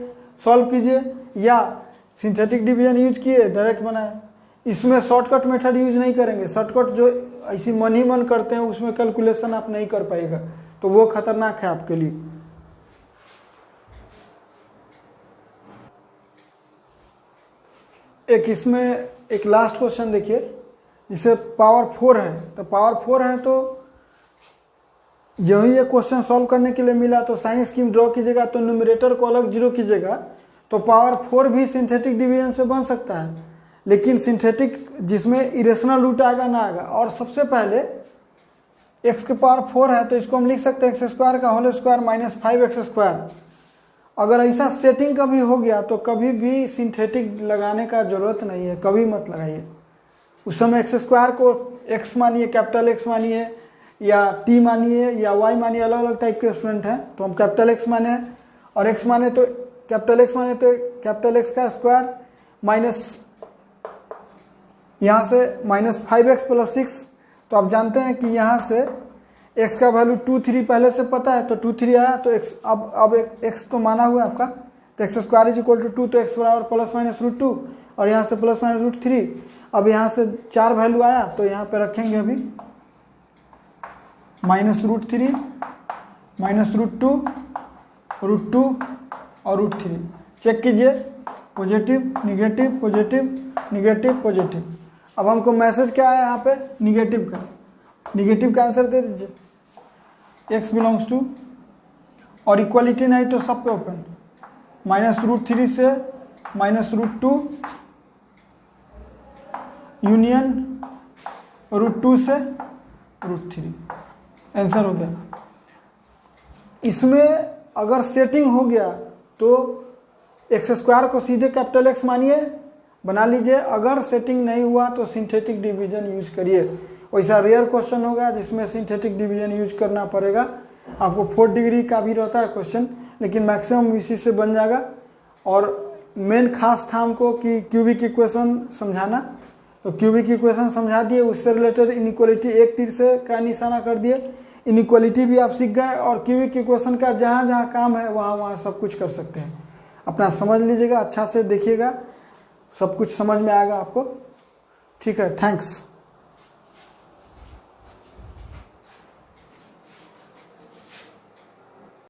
सॉल्व कीजिए, या सिंथेटिक डिवीजन यूज किए डायरेक्ट बनाए। इसमें शॉर्टकट मेथड यूज नहीं करेंगे, शॉर्टकट जो ऐसी मन ही मन करते हैं उसमें कैलकुलेशन आप नहीं कर पाएगा, तो वो खतरनाक है आपके लिए। एक इसमें एक लास्ट क्वेश्चन देखिए, जिसे पावर 4 है, तो पावर 4 है तो जो ही ये क्वेश्चन सॉल्व करने के लिए मिला तो साइन स्कीम ड्रॉ कीजिएगा, तो न्यूमरेटर को अलग जीरो कीजिएगा, तो पावर 4 भी सिंथेटिक डिवीजन से बन सकता है, लेकिन सिंथेटिक जिसमें इरेशनल रूट आएगा ना आएगा। और सबसे पहले x के पावर 4 है तो इसको हम लिख सकते हैं x² का होल स्क्वायर माइनस 5x²। अगर ऐसा सेटिंग कभी हो गया तो कभी भी सिंथेटिक लगाने का जरूरत नहीं है, कभी मत लगाइए। उस समय x² को x मानिए, कैपिटल X मानिए, या t मानिए या y मानिए, अलग अलग टाइप के स्टूडेंट हैं, तो हम कैपिटल X माने हैं, और x माने तो कैपिटल X माने तो कैपिटल X का स्क्वायर माइनस यहाँ से माइनस 5x + 6। तो आप जानते हैं कि यहाँ से x का वैल्यू 2, 3 पहले से पता है, तो 2, 3 आया, तो x अब x तो माना हुआ है आपका, तो x² = 2, तो x बराबर ±√2, और यहाँ से ±√3। अब यहाँ से 4 वैल्यू आया तो यहाँ पे रखेंगे अभी -√3, -√2, √2 और √3। चेक कीजिए, positive negative positive negative positive. अब हमको मैसेज क्या है यहाँ पे, निगेटिव का, निगेटिव का आंसर दे दीजिए, x बिलोंग्स टू, और इक्वलिटी नहीं तो सब पे ओपन, -√3 से -√2 यूनियन √2 से √3, आंसर हो गया। इसमें अगर सेटिंग हो गया तो x² को सीधे कैपिटल X मानिए, बना लीजिए। अगर सेटिंग नहीं हुआ तो सिंथेटिक डिवीजन यूज करिए। वैसा रेयर क्वेश्चन होगा जिसमें सिंथेटिक डिवीजन यूज करना पड़ेगा। आपको 4 डिग्री का भी रहता है क्वेश्चन, लेकिन मैक्सिमम इसी से बन जाएगा। और मेन खास था हमको कि क्यूबिक इक्वेशन समझाना, तो क्यूबिक इक्वेशन समझा दिए, उससे रिलेटेड इनइक्वालिटी एक तीर से का निशाना कर दिए। इनइक्वालिटी भी आप सीख गए, और क्यूबिक इक्वेशन का जहाँ जहाँ काम है वहाँ सब कुछ कर सकते हैं। अपना समझ लीजिएगा, अच्छा से देखिएगा, सब कुछ समझ में आएगा आपको। ठीक है, थैंक्स।